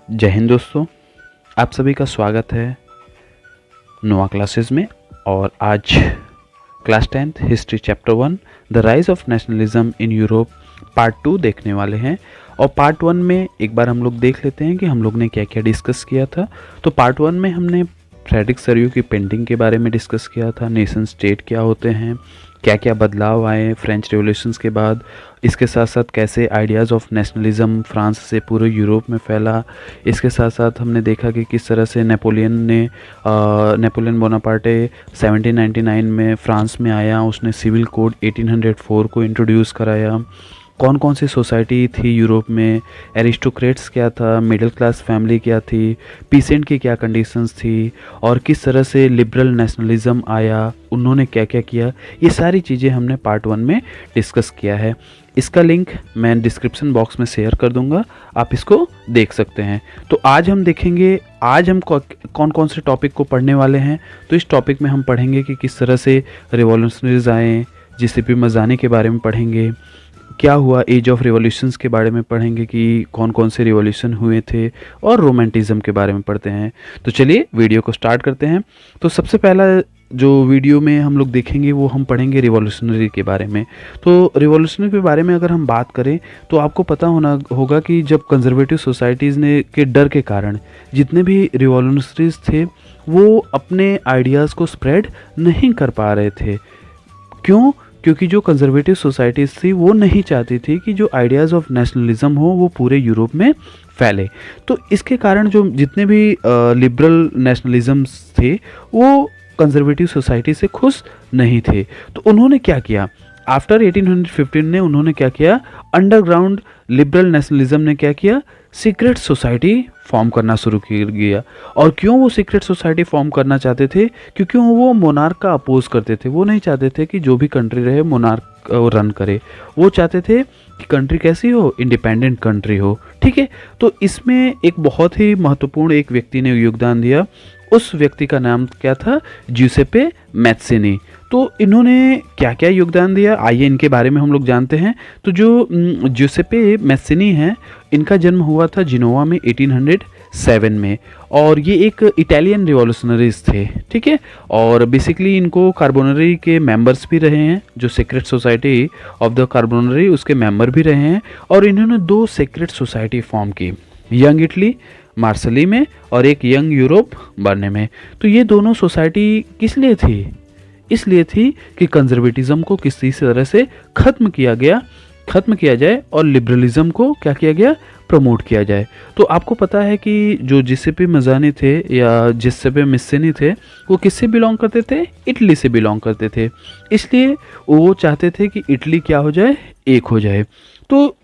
जय हिंद दोस्तों, आप सभी का स्वागत है नोवा क्लासेस में। और आज class 10th history chapter 1 the rise of nationalism in Europe part 2 देखने वाले हैं। और पार्ट 1 में एक बार हम लोग देख लेते हैं कि हम लोग ने क्या क्या डिस्कस किया था। तो पार्ट 1 में हमने फ्रेडरिक सरियू की पेंटिंग के बारे में डिस्कस किया था, नेशन स्टेट क्या होते हैं, क्या क्या बदलाव आए फ्रेंच रिवॉल्यूशंस के बाद, इसके साथ साथ कैसे आइडियाज़ ऑफ नेशनलिज्म फ्रांस से पूरे यूरोप में फैला। इसके साथ साथ हमने देखा कि किस तरह से नेपोलियन बोनापार्टे 1799 में फ्रांस में आया, उसने सिविल कोड 1804 को इंट्रोड्यूस कराया। कौन कौन सी सोसाइटी थी यूरोप में, एरिस्टोक्रेट्स क्या था, मिडिल क्लास फैमिली क्या थी, पीसेंट की क्या कंडीशंस थी, और किस तरह से लिबरल नेशनलिज्म आया, उन्होंने क्या क्या किया। ये सारी चीज़ें हमने पार्ट 1 में डिस्कस किया है। इसका लिंक मैं डिस्क्रिप्शन बॉक्स में शेयर कर दूंगा, आप इसको देख सकते हैं। तो आज हम देखेंगे, आज हम कौन कौन से टॉपिक को पढ़ने वाले हैं। तो इस टॉपिक में हम पढ़ेंगे कि किस तरह से रिवॉल्यूशनरीज आए, जीसीपी मज़ानी के बारे में पढ़ेंगे, क्या हुआ एज ऑफ रिवॉल्यूशंस के बारे में पढ़ेंगे कि कौन कौन से रिवॉल्यूशन हुए थे, और रोमांटिज्म के बारे में पढ़ते हैं। तो चलिए वीडियो को स्टार्ट करते हैं। तो सबसे पहला जो वीडियो में हम लोग देखेंगे वो हम पढ़ेंगे रिवॉल्यूशनरी के बारे में। तो रिवॉल्यूशनरी के बारे में अगर हम बात करें तो आपको पता होगा कि जब कंजर्वेटिव सोसाइटीज़ ने के डर के कारण जितने भी रिवॉल्यूशनरीज थे वो अपने आइडियाज़ को स्प्रेड नहीं कर पा रहे थे। क्यों? क्योंकि जो कंजर्वेटिव सोसाइटीज़ थी वो नहीं चाहती थी कि जो आइडियाज़ ऑफ नेशनलिज्म हो वो पूरे यूरोप में फैले। तो इसके कारण जो जितने भी लिबरल नेशनलिज्म्स थे वो कंजर्वेटिव सोसाइटी से खुश नहीं थे। तो उन्होंने क्या किया, आफ्टर 1815 ने उन्होंने क्या किया, अंडरग्राउंड लिबरल नेशनलिज्म ने क्या किया, सीक्रेट सोसाइटी फॉर्म करना शुरू किया। और क्यों वो सीक्रेट सोसाइटी फॉर्म करना चाहते थे? क्योंकि वो मोनार्क का अपोज करते थे। वो नहीं चाहते थे कि जो भी कंट्री रहे मोनार्क रन करे, वो चाहते थे कि कंट्री कैसी हो, इंडिपेंडेंट कंट्री हो। ठीक है, तो इसमें एक बहुत ही महत्वपूर्ण एक व्यक्ति ने योगदान दिया। उस व्यक्ति का नाम क्या था? ज्यूसेप्पे मैत्सिनी। तो इन्होंने क्या क्या योगदान दिया, आइए इनके बारे में हम लोग जानते हैं। तो जो ज्यूसेप्पे मैत्सिनी हैं, इनका जन्म हुआ था जिनोवा में 1807 में, और ये एक इटालियन रिवॉल्यूशनरीज थे। ठीक है, और बेसिकली इनको कार्बोनरी के मेंबर्स भी रहे हैं, जो secret society of the Carbonari उसके मेंबर भी रहे हैं। और इन्होंने 2 सीक्रेट सोसाइटी फॉर्म की, यंग इटली मार्सली में और एक यंग यूरोप बर्ने में। तो ये दोनों सोसाइटी किस लिए थी? इसलिए थी कि कंजर्वेटिज्म को किसी तरह से खत्म किया जाए और लिबरलिज्म को क्या किया गया, प्रमोट किया जाए। तो आपको पता है कि जो जिसेपे मज़ानी थे या जिसेपे मैत्सिनी थे वो किससे बिलोंग करते थे? इटली से बिलोंग करते थे। इसलिए वो चाहते थे कि इटली क्या हो जाए, एक हो जाए। तो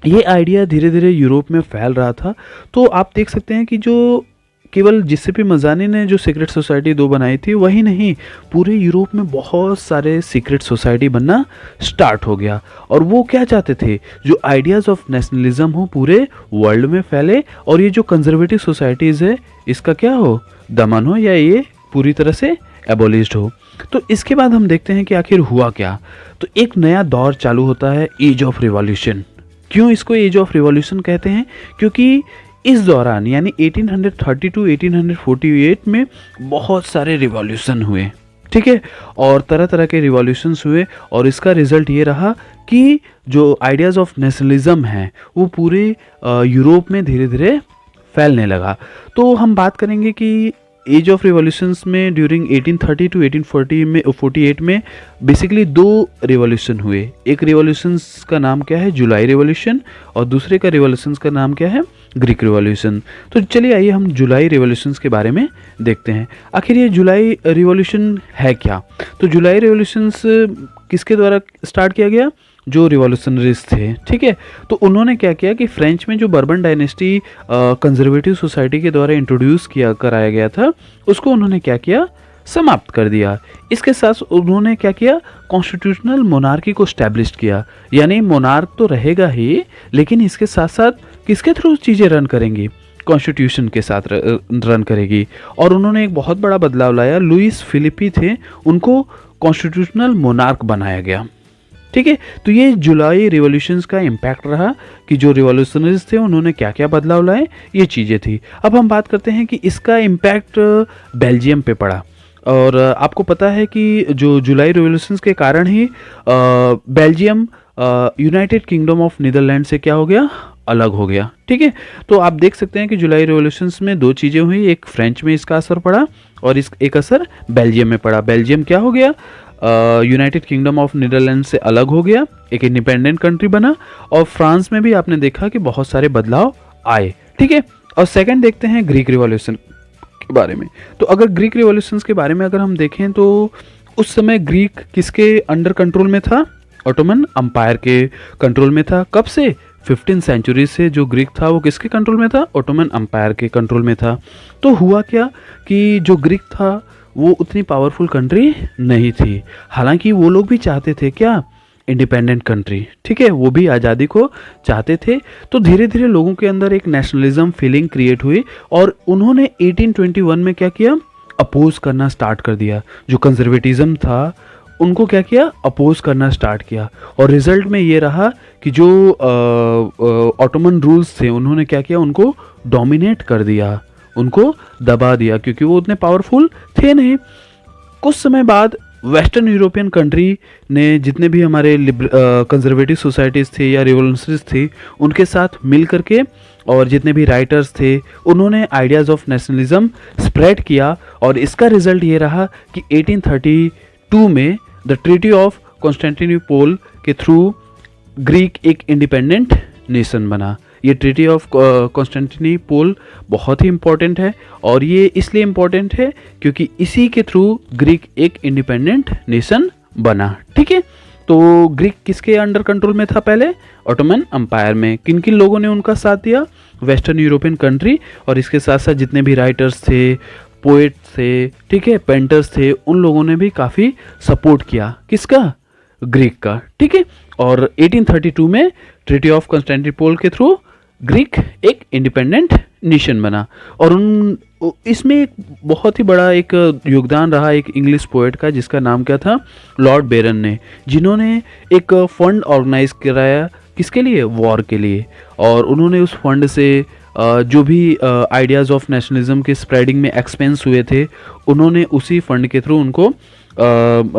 ये आइडिया धीरे धीरे यूरोप में फैल रहा था। तो आप देख सकते हैं कि जो केवल जिसेपे मज़ानी ने जो सीक्रेट सोसाइटी 2 बनाई थी वही नहीं, पूरे यूरोप में बहुत सारे सीक्रेट सोसाइटी बनना स्टार्ट हो गया। और वो क्या चाहते थे, जो आइडियाज़ ऑफ नेशनलिज्म हो पूरे वर्ल्ड में फैले, और ये जो कंजर्वेटिव सोसाइटीज़ है इसका क्या हो, दमन हो, या ये पूरी तरह से एबोलिश्ड हो। तो इसके बाद हम देखते हैं कि आखिर हुआ क्या। तो एक नया दौर चालू होता है, एज ऑफ रिवॉल्यूशन। क्यों इसको एज ऑफ रिवॉल्यूशन कहते हैं? क्योंकि इस दौरान यानी 1830 टू 1848 में बहुत सारे रिवॉल्यूशन हुए। ठीक है, और तरह तरह के रिवॉल्यूशंस हुए, और इसका रिजल्ट ये रहा कि जो आइडियाज़ ऑफ नेशनलिज्म हैं वो पूरे यूरोप में धीरे धीरे फैलने लगा। तो हम बात करेंगे कि एज ऑफ रिवॉल्यूशंस में ड्यूरिंग 1830 टू 1848 में बेसिकली 2 रिवॉल्यूशन हुए। एक रिवॉल्यूशंस का नाम क्या है, जुलाई रिवॉल्यूशन, और दूसरे का रिवॉल्यूशंस का नाम क्या है, ग्रीक रिवॉल्यूशन। तो चलिए आइए हम जुलाई रिवॉल्यूशंस के बारे में देखते हैं। आखिर ये जुलाई रिवॉल्यूशन है क्या? तो जुलाई रिवॉल्यूशंस किसके द्वारा स्टार्ट किया गया? जो रिवॉल्यूशनरीज थे। ठीक है, तो उन्होंने क्या किया कि फ्रेंच में जो बर्बन डायनेस्टी कंजर्वेटिव सोसाइटी के द्वारा इंट्रोड्यूस कराया गया था, उसको उन्होंने क्या किया, समाप्त कर दिया। इसके साथ उन्होंने क्या किया, कॉन्स्टिट्यूशनल मोनार्की को स्टैब्लिश किया। यानी मोनार्क तो रहेगा ही, लेकिन इसके साथ साथ किसके थ्रू चीज़ें रन करेंगी, कॉन्स्टिट्यूशन के साथ रन करेगी। और उन्होंने एक बहुत बड़ा बदलाव लाया, लुइस फिलिपी थे, उनको कॉन्स्टिट्यूशनल मोनार्क बनाया गया। ठीक है। तो ये जुलाई रिवॉल्यूशंस का इम्पैक्ट रहा कि जो रिवॉल्यूशनरीज थे उन्होंने क्या क्या बदलाव लाए, ये चीज़ें थी। अब हम बात करते हैं कि इसका इम्पैक्ट बेल्जियम पे पड़ा। और आपको पता है कि जो जुलाई रिवॉल्यूशंस के कारण ही Belgium United Kingdom of Netherland से क्या हो गया, अलग हो गया। ठीक है। तो आप देख सकते हैं कि जुलाई रिवॉल्यूशंस में दो चीज़ें हुई, एक फ्रेंच में इसका असर पड़ा और एक असर बेल्जियम में पड़ा। बेल्जियम क्या हो गया, यूनाइटेड किंगडम ऑफ नीदरलैंड से अलग हो गया, एक इंडिपेंडेंट कंट्री बना। और फ्रांस में भी आपने देखा कि बहुत सारे बदलाव आए। ठीक है। और सेकंड देखते हैं ग्रीक रिवॉल्यूशन के बारे में। तो अगर ग्रीक रिवॉल्यूशंस के बारे में अगर हम देखें तो उस समय ग्रीक किसके अंडर कंट्रोल में था, ऑटोमन अम्पायर के कंट्रोल में था। कब से, 15th सेंचुरी से जो ग्रीक था वो किसके कंट्रोल में था, ऑटोमन अम्पायर के कंट्रोल में था। तो हुआ क्या कि जो ग्रीक था वो उतनी पावरफुल कंट्री नहीं थी, हालांकि वो लोग भी चाहते थे क्या, इंडिपेंडेंट कंट्री। ठीक है, वो भी आज़ादी को चाहते थे। तो धीरे धीरे लोगों के अंदर एक नेशनलिज्म फीलिंग क्रिएट हुई और उन्होंने 1821 में क्या किया, अपोज करना स्टार्ट कर दिया। जो कंजर्वेटिज्म था उनको क्या किया, अपोज करना स्टार्ट किया। और रिजल्ट में ये रहा कि जो ऑटोमन रूल्स थे उन्होंने क्या किया, उनको डोमिनेट कर दिया, उनको दबा दिया, क्योंकि वो उतने पावरफुल थे नहीं। कुछ समय बाद वेस्टर्न यूरोपियन कंट्री ने जितने भी हमारे कंजर्वेटिव सोसाइटीज़ थे या रिवोल्यूशनरीज थी उनके साथ मिल करके और जितने भी राइटर्स थे उन्होंने आइडियाज़ ऑफ नेशनलिज्म स्प्रेड किया। और इसका रिजल्ट ये रहा कि 1832 में द ट्रीटी ऑफ कॉन्स्टेंटिनोपल के थ्रू ग्रीक एक इंडिपेंडेंट नेशन बना। ये ट्रीटी ऑफ कॉन्स्टेंटिनोपल बहुत ही इम्पॉर्टेंट है और ये इसलिए इम्पॉर्टेंट है क्योंकि इसी के थ्रू ग्रीक एक इंडिपेंडेंट नेशन बना। ठीक है। तो ग्रीक किसके अंडर कंट्रोल में था पहले, ऑटोमन अम्पायर में। किन किन लोगों ने उनका साथ दिया, वेस्टर्न यूरोपियन कंट्री और इसके साथ साथ जितने भी राइटर्स थे, पोएट थे, ठीक है, पेंटर्स थे, उन लोगों ने भी काफ़ी सपोर्ट किया, किसका, ग्रीक का। ठीक है। और 1832 में ट्रीटी ऑफ कॉन्स्टेंटिनोपल के थ्रू ग्रीक एक इंडिपेंडेंट नेशन बना। और इसमें एक बहुत ही बड़ा एक योगदान रहा एक इंग्लिश पोएट का जिसका नाम क्या था, लॉर्ड बेरन ने, जिन्होंने एक फंड ऑर्गेनाइज कराया, किसके लिए, वॉर के लिए। और उन्होंने उस फंड से जो भी आइडियाज़ ऑफ नेशनलिज्म के स्प्रेडिंग में एक्सपेंस हुए थे उन्होंने उसी फंड के थ्रू उनको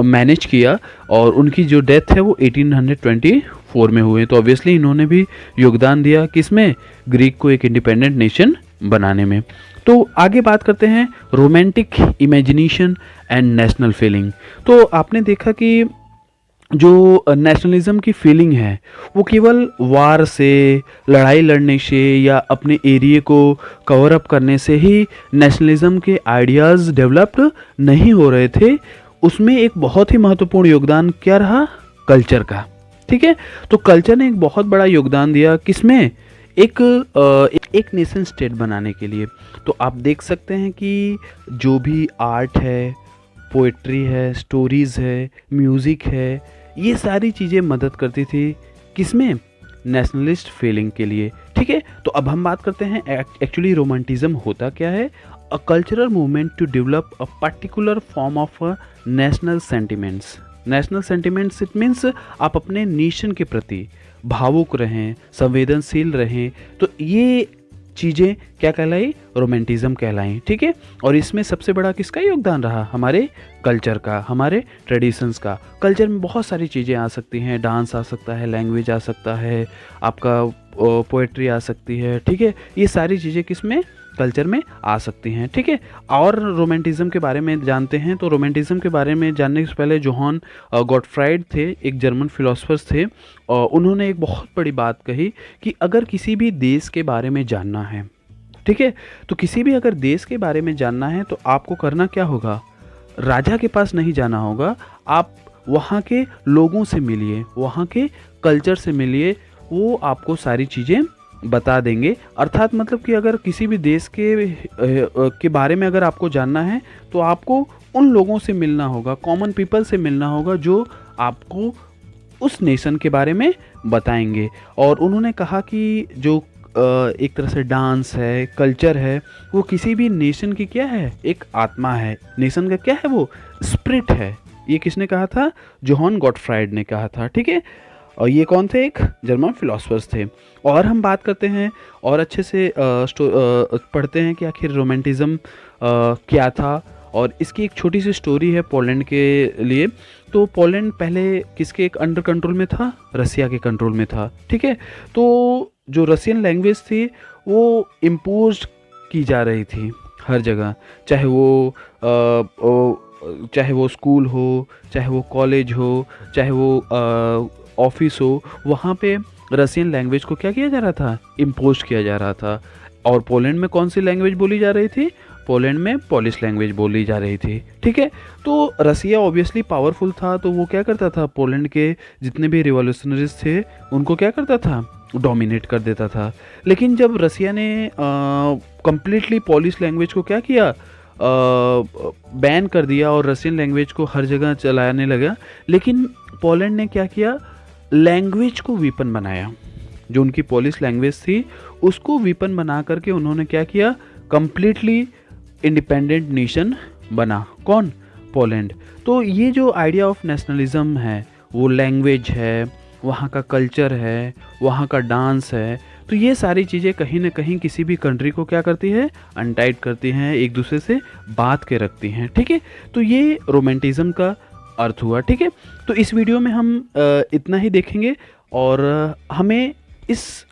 मैनेज किया। और उनकी जो डेथ है वो 1824 में हुए। तो ऑब्वियसली इन्होंने भी योगदान दिया किसमें, ग्रीक को एक इंडिपेंडेंट नेशन बनाने में। तो आगे बात करते हैं romantic imagination and national feeling. तो आपने देखा कि जो नेशनलिज्म की फीलिंग है वो केवल वार से, लड़ाई लड़ने से या अपने एरिया को कवर अप करने से ही नेशनलिज्म के आइडियाज़ डेवलप्ड नहीं हो रहे थे। उसमें एक बहुत ही महत्वपूर्ण योगदान क्या रहा, कल्चर का। ठीक है। तो कल्चर ने एक बहुत बड़ा योगदान दिया किसमें, एक नेशन स्टेट बनाने के लिए। तो आप देख सकते हैं कि जो भी आर्ट है, पोएट्री है, स्टोरीज़ है, म्यूज़िक है, ये सारी चीज़ें मदद करती थी किसमें, नेशनलिस्ट फीलिंग के लिए। ठीक है। तो अब हम बात करते हैं एक्चुअली रोमांटिज्म होता क्या है, a cultural movement to develop a particular form of national sentiments. National sentiments it means आप अपने नेशन के प्रति भावुक रहें, संवेदनशील रहें। तो ये चीज़ें क्या कहलाई, रोमांटिज्म कहलाई। ठीक है। और इसमें सबसे बड़ा किसका योगदान रहा, हमारे कल्चर का, हमारे ट्रेडिशंस का। कल्चर में बहुत सारी चीज़ें आ सकती हैं, डांस आ सकता है, लैंग्वेज आ सकता है, आपका पोएट्री आ सकती है। ठीक है। ये सारी चीज़ें किसमें, कल्चर में आ सकती हैं। ठीक है। और रोमांटिज्म के बारे में जानते हैं। तो रोमांटिज्म के बारे में जानने से पहले जोहान गॉटफ्राइड थे, एक जर्मन फिलोसफर्स थे, और उन्होंने एक बहुत बड़ी बात कही कि अगर किसी भी देश के बारे में जानना है, ठीक है, तो किसी भी अगर देश के बारे में जानना है तो आपको करना क्या होगा, राजा के पास नहीं जाना होगा, आप वहाँ के लोगों से मिलिए, वहाँ के कल्चर से मिलिए, वो आपको सारी चीज़ें बता देंगे। अर्थात मतलब कि अगर किसी भी देश के बारे में अगर आपको जानना है तो आपको उन लोगों से मिलना होगा, कॉमन पीपल से मिलना होगा जो आपको उस नेशन के बारे में बताएंगे। और उन्होंने कहा कि जो एक तरह से डांस है, कल्चर है, वो किसी भी नेशन की क्या है, एक आत्मा है। नेशन का क्या है, वो स्पिरिट है, ये किसने कहा था? जोहान गॉटफ्राइड ने कहा था, ठीक है। और ये कौन थे? एक जर्मन फिलोसफर्स थे। और हम बात करते हैं और अच्छे से पढ़ते हैं कि आखिर रोमांटिज़म क्या था, और इसकी एक छोटी सी स्टोरी है पोलैंड के लिए। तो पोलैंड पहले किसके एक अंडर कंट्रोल में था? रसिया के कंट्रोल में था, ठीक है। तो जो रसियन लैंग्वेज थी वो इम्पोज की जा रही थी हर जगह, चाहे वो स्कूल हो, चाहे वो कॉलेज हो, चाहे वो ऑफिस हो, वहाँ पे रसियन लैंग्वेज को क्या किया जा रहा था? इम्पोज किया जा रहा था। और पोलैंड में कौन सी लैंग्वेज बोली जा रही थी? पोलैंड में पोलिश लैंग्वेज बोली जा रही थी, ठीक है। तो रसिया ऑब्वियसली पावरफुल था, तो वो क्या करता था? पोलैंड के जितने भी रिवॉल्यूशनरीज थे उनको क्या करता था? डोमिनेट कर देता था। लेकिन जब रसिया ने कंप्लीटली पोलिश लैंग्वेज को क्या किया? बैन कर दिया और रसियन लैंग्वेज को हर जगह चलाने लगा। लेकिन पोलैंड ने क्या किया? लैंग्वेज को वीपन बनाया। जो उनकी पोलिश लैंग्वेज थी उसको वीपन बना करके उन्होंने क्या किया? कंप्लीटली इंडिपेंडेंट नेशन बना। कौन? पोलैंड। तो ये जो आइडिया ऑफ नेशनलिज्म है, वो लैंग्वेज है, वहाँ का कल्चर है, वहाँ का डांस है, तो ये सारी चीज़ें कहीं ना कहीं किसी भी कंट्री को क्या करती है? अनटाइट करती हैं, एक दूसरे से बात के रखती हैं, ठीक है। तो ये रोमांटिज़म का अर्थ हुआ, ठीक है। तो इस वीडियो में हम इतना ही देखेंगे, और हमें इस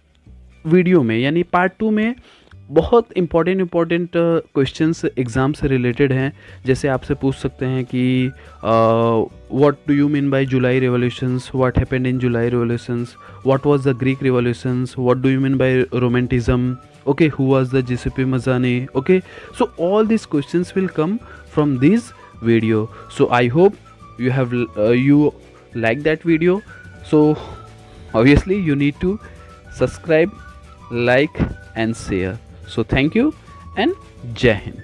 वीडियो में यानी पार्ट 2 में बहुत इम्पॉर्टेंट क्वेश्चंस एग्ज़ाम से रिलेटेड हैं। जैसे आपसे पूछ सकते हैं कि what do you mean by July revolutions, what happened in July revolutions, what was the Greek revolutions, what do you mean by romanticism, okay, who was the Giuseppe Mazzani, okay. So all these questions will come from this video. So I hope you like that video. So obviously you need to subscribe, like and share. So thank you and Jai Hind.